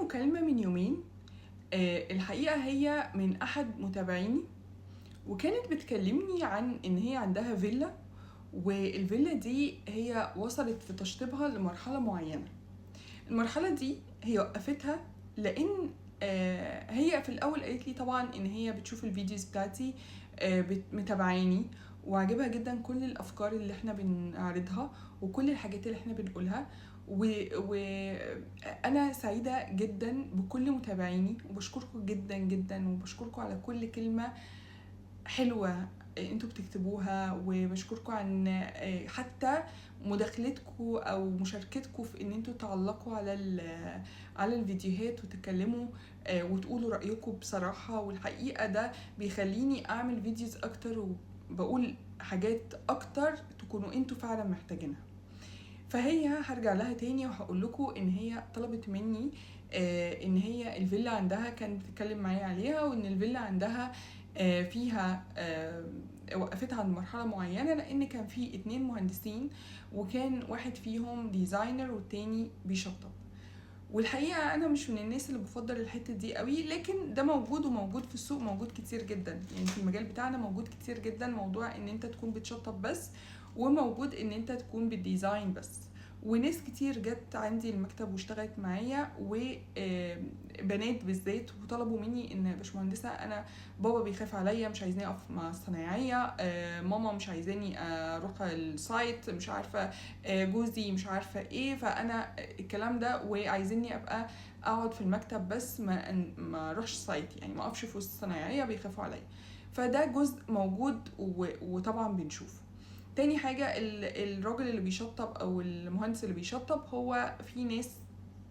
مكالمة من يومين. الحقيقة هي من أحد متابعيني، وكانت بتكلمني عن إن هي عندها فيلا، والفيلا دي هي وصلت في تشطيبها لمرحلة معينة. المرحلة دي هي وقفتها لأن هي في الأول قالت لي طبعا إن هي بتشوف الفيديوز بتاعتي، متابعاني وعجبها جدا كل الأفكار اللي احنا بنعرضها وكل الحاجات اللي احنا بنقولها، وأنا سعيدة جدا بكل متابعيني وبشكركم جدا جدا وبشكركم على كل كلمة حلوة انتوا بتكتبوها، وبشكركم عن حتى مداخلتكم او مشاركتكم في ان انتوا تعلقوا على الفيديوهات وتتكلموا وتقولوا رأيكم بصراحة. والحقيقة ده بيخليني اعمل فيديوز اكتر وبقول حاجات اكتر تكونوا انتوا فعلا محتاجينها. فهي هرجع لها تاني وهقول لكم ان هي طلبت مني ان هي الفيلا عندها كانت بتتكلم معايا عليها، وان الفيلا عندها فيها وقفتها عند مرحلة معينة لأن كان في 2 مهندسين، وكان واحد فيهم ديزاينر والتاني بيشطب. والحقيقة أنا مش من الناس اللي بفضل الحتة دي قوي، لكن ده موجود وموجود في السوق، موجود كتير جدا، يعني في المجال بتاعنا موجود كتير جدا موضوع إن أنت تكون بتشطب بس، وموجود إن أنت تكون بالديزاين بس. وناس كتير جت عندي المكتب واشتغلت معايا، وبنات بالذات، وطلبوا مني ان باشمهندسه انا بابا بيخاف عليا، مش عايزاني اقف مع الصنايعيه، ماما مش عايزاني اروح السايت، مش عارفه جوزي مش عارفه ايه، فانا الكلام ده، وعايزيني ابقى اقعد في المكتب بس ما اروحش سايت، يعني ما اقفش في وسط الصنايعيه بيخافوا عليا. فده جزء موجود وطبعا بنشوفه. تاني حاجة الراجل اللي بيشطب او المهندس اللي بيشطب، هو في ناس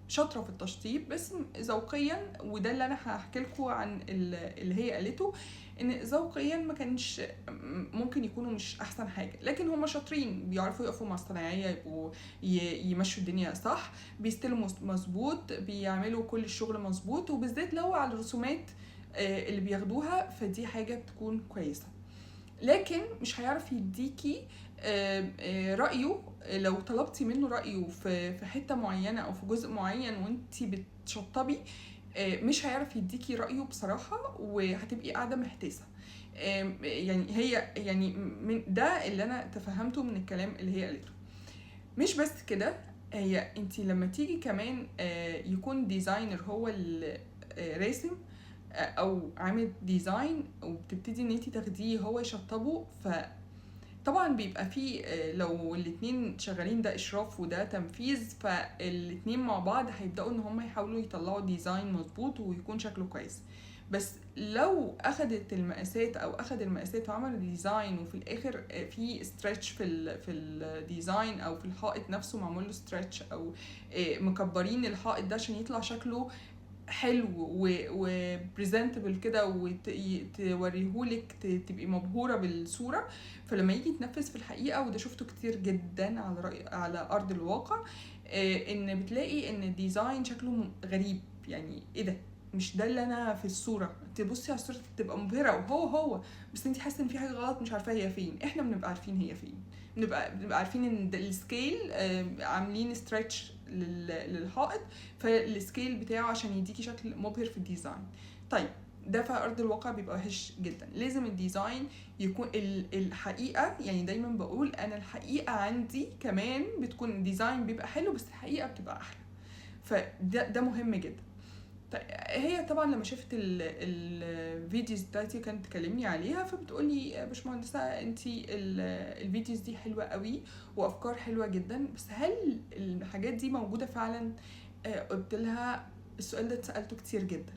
شاطرة في التشطيب بس ذوقيا، وده اللي انا هحكي لكم عن اللي هي قالته، ان ذوقيا ما كانش ممكن يكونوا مش احسن حاجة، لكن هم شاطرين، بيعرفوا يقفوا مع الصنايعية، يبقوا يمشوا الدنيا صح، بيستلموا مظبوط، بيعملوا كل الشغل مظبوط، وبالذات لو على الرسومات اللي بياخدوها، فدي حاجة بتكون كويسة. لكن مش هيعرف يديكي رأيه لو طلبتي منه رأيه في حتة معينة أو في جزء معين وانتي بتشطبي، مش هيعرف يديكي رأيه بصراحة، وهتبقي قاعدة محتاسة. يعني هي يعني من ده اللي أنا تفهمته من الكلام اللي هي قالته. مش بس كده، هي انتي لما تيجي كمان يكون ديزاينر هو اللي راسم او عامل ديزاين، وبتبتدي ان انتي تاخديه هو يشطبه، فطبعا بيبقى فيه لو الاتنين شغالين، ده اشراف وده تنفيذ، فالاتنين مع بعض هيبدأوا ان هم يحاولوا يطلعوا ديزاين مظبوط ويكون شكله كويس. بس لو اخدت المقاسات او اخد المقاسات وعمل ديزاين، وفي الاخر في ستريتش في الديزاين او في الحائط نفسه معمول له ستريتش، او مكبرين الحائط ده عشان يطلع شكله حلو وبريزنتبل كده وتوريهولك تبقي مبهوره بالصوره، فلما يجي يتنفذ في الحقيقه، وده شفته كتير جدا على ارض الواقع، ان بتلاقي ان الديزاين شكله غريب، يعني ايه ده، مش ده اللي انا في الصوره، تبصي على الصوره تبقى مبهره وهو بس انت حاسه ان في حاجه غلط، مش عارفه هي فين. احنا بنبقى عارفين هي فين، بنبقى عارفين ان السكيل عاملين ستريتش للحائط، فالسكيل بتاعه عشان يديكي شكل مبهر في الديزاين. طيب ده في ارض الواقع بيبقى وحش جدا. لازم الديزاين يكون الحقيقه، يعني دايما بقول انا الحقيقه عندي كمان بتكون الديزاين بيبقى حلو، بس الحقيقه بتبقى احلى، فده مهم جدا. طيب هي طبعا لما شفت الفيديوز بتاعتي كانت تكلمني عليها، فبتقولي يا باشمهندسه انتي الفيديوز دي حلوه قوي وافكار حلوه جدا، بس هل الحاجات دي موجوده فعلا؟ قلت لها السؤال ده اتسالته كتير جدا.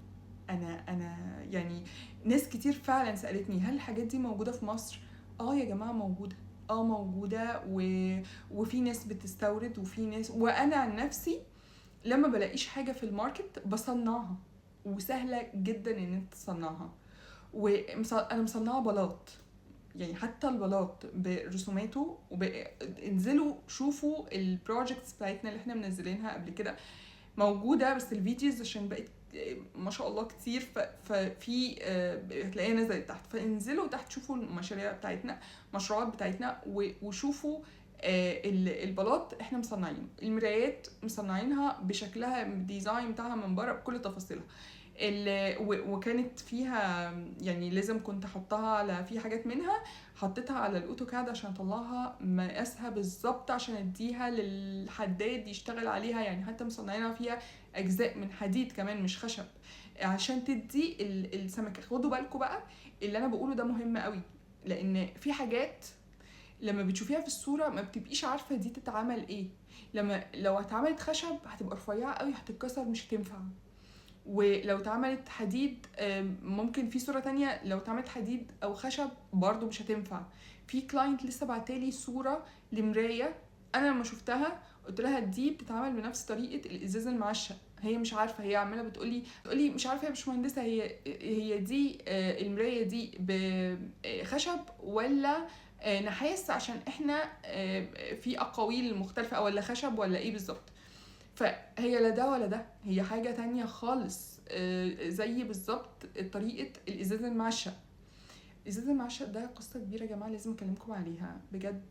انا يعني ناس كتير فعلا سالتني هل الحاجات دي موجوده في مصر؟ يا جماعه موجوده، موجوده، وفي ناس بتستورد، وفي ناس، وانا عن نفسي لما بلاقيش حاجه في الماركت بصنعها، وسهله جدا ان انت تصنعها. وانا مصنعه بلاط، يعني حتى البلاط برسوماته، انزلوا شوفوا البروجكتس بتاعتنا اللي احنا منزلينها قبل كده موجوده، بس الفيديوز عشان بقت ما شاء الله كتير، ففي هتلاقيها نزلت تحت، فانزلوا تحت شوفوا المشاريع بتاعتنا، المشروعات بتاعتنا، وشوفوا البلاط احنا مصنعينه، المرايات مصنعينها بشكلها الديزاين بتاعها من بره بكل تفاصيلها، وكانت فيها يعني لازم كنت احطها على في حاجات منها حطيتها على الاوتوكاد عشان اطلعها مقاسها بالظبط عشان اديها للحداد يشتغل عليها، يعني حتى مصنعينها فيها اجزاء من حديد كمان مش خشب عشان تدي السمكه. خدوا بالكم بقى اللي انا بقوله ده مهم قوي، لان في حاجات لما بتشوفيها في الصوره ما بتبقيش عارفه دي تتعمل ايه، لو اتعملت خشب هتبقى رفيعه قوي هتتكسر مش هتنفع، ولو اتعملت حديد ممكن في صورة تانية لو اتعملت حديد او خشب برضو مش هتنفع. في كلاينت لسه بعتالي صورة لمراية انا لما شفتها قلت لها دي بتتعمل بنفس طريقة الازاز المعشق، هي مش عارفة، هي عمالة بتقولي مش عارفة يا باشمهندسة هي دي المراية دي بخشب ولا نحاس عشان احنا في اقاويل مختلفة ولا خشب ولا ايه بالظبط. فهي لا ده ولا ده، هي حاجة تانية خالص زي بالظبط طريقة الإزاز المعشق. الإزاز المعشق ده قصة كبيرة يا جماعة لازم أكلمكم عليها بجد،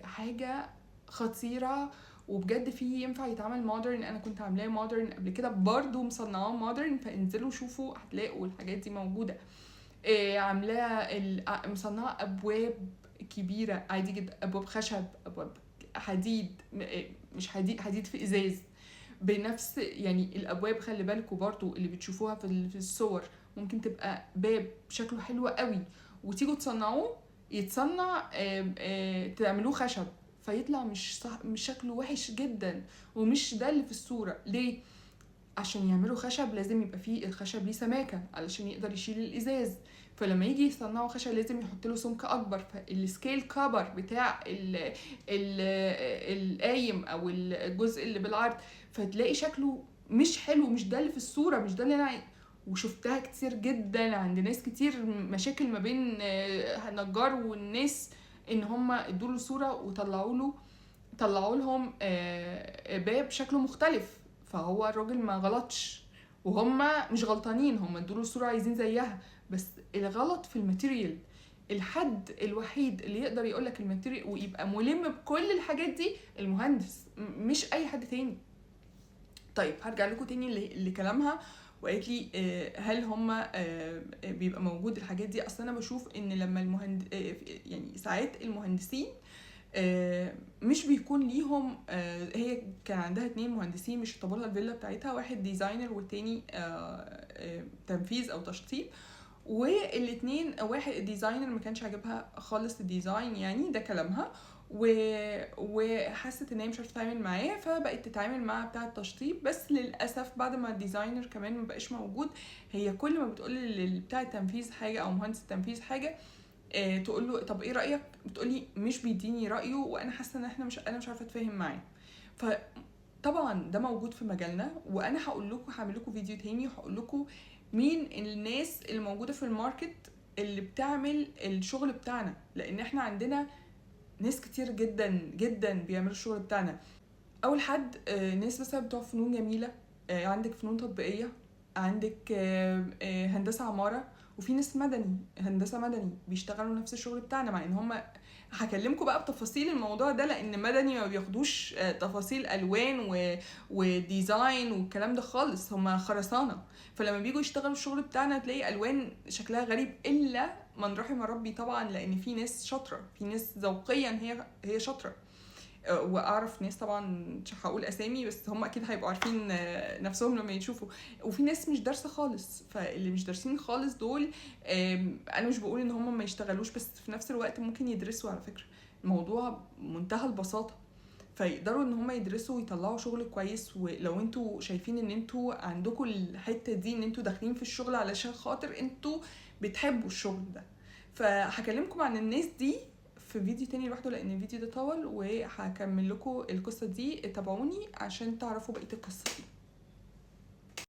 حاجة خطيرة وبجد فيه ينفع يتعمل مودرن، أنا كنت عاملاه مودرن قبل كده برضو مصنعاه مودرن، فانزلوا شوفوا هتلاقوا الحاجات دي موجودة. عاملاه مصنعة أبواب كبيرة عادي جدا، أبواب خشب، أبواب حديد، مش حديد في إزاز بنفس يعني الابواب. خلي بالكوا برضو اللي بتشوفوها في الصور ممكن تبقى باب شكله حلو قوي وتيجوا تصنعوه يتصنع تعملوه خشب فيطلع مش شكله وحش جدا ومش ده اللي في الصورة. ليه؟ عشان يعملوا خشب لازم يبقى فيه الخشب ليه سماكة علشان يقدر يشيل الازاز، فلما يجي يصنعوا خشب لازم يحط له سمك اكبر، فالسكيل كبر بتاع القايم او الجزء اللي بالعرض فتلاقي شكله مش حلو، مش ده اللي في الصورة، مش ده اللي انا وشفتها كتير جدا عند ناس كتير، مشاكل ما بين نجار والناس ان هم ادوا له صورة طلعوا لهم باب شكله مختلف، فهو الراجل ما غلطش وهم مش غلطانين، هم ادوا الصورة عايزين زيها، بس الغلط في الماتيريال. الحد الوحيد اللي يقدر يقولك الماتيريال ويبقى ملم بكل الحاجات دي المهندس مش اي حد تاني. طيب هرجع لكم تاني لكلامها وقالت لي هل هم بيبقى موجود الحاجات دي. اصلا انا بشوف ان لما يعني ساعات المهندسين مش بيكون ليهم هي كان عندها 2 مهندسين مش طابوا لها الفيلا بتاعتها، واحد ديزاينر والتاني تنفيذ او تشطيب، والاتنين واحد الديزاينر ما كانش عاجبها خالص الديزاين يعني ده كلامها وحست ان هي مش عارفه تتعامل معاه فبقت تتعامل مع بتاع التشطيب، بس للاسف بعد ما الديزاينر كمان ما بقاش موجود هي كل ما بتقول بتاع التنفيذ حاجه او مهندس التنفيذ حاجه تقول له طب ايه رايك، بتقولي مش بيديني رايه وانا حاسه ان انا مش عارفه اتفاهم معاه. فطبعا ده موجود في مجالنا، وانا هعمل لكم فيديو تاني وهقول لكم مين الناس اللي موجوده في الماركت اللي بتعمل الشغل بتاعنا، لان احنا عندنا ناس كتير جدا جدا بيعملوا الشغل بتاعنا. اول حد ناس مثلا بتوع فنون جميله، عندك فنون تطبيقيه، عندك هندسه عماره، وفي ناس هندسه مدني بيشتغلوا نفس الشغل بتاعنا، مع ان هم هكلمكم بقى بتفاصيل الموضوع ده لان مدني ما بياخدوش تفاصيل الوان وديزاين والكلام ده خالص، هم خرسانه، فلما بييجوا يشتغلوا الشغل بتاعنا تلاقي الوان شكلها غريب الا من رحم ربي طبعا، لان في ناس شاطره، في ناس ذوقيا هي شاطره، واعرف ناس طبعا مش هقول اسامي بس هم اكيد هيبقوا عارفين نفسهم لما يشوفوا، وفي ناس مش دارسه خالص، فاللي مش دارسين خالص دول انا مش بقول ان هم ما يشتغلوش بس في نفس الوقت ممكن يدرسوا، على فكره الموضوع منتهى البساطه، فيقدروا ان هم يدرسوا ويطلعوا شغل كويس. ولو انتوا شايفين ان انتوا عندكم الحته دي ان انتوا داخلين في الشغل علشان خاطر انتوا بتحبوا الشغل ده، فهكلمكم عن الناس دي في فيديو تاني لوحده لان الفيديو ده طول، وهكمل لكم القصه دي، تابعوني عشان تعرفوا بقيه القصه دي.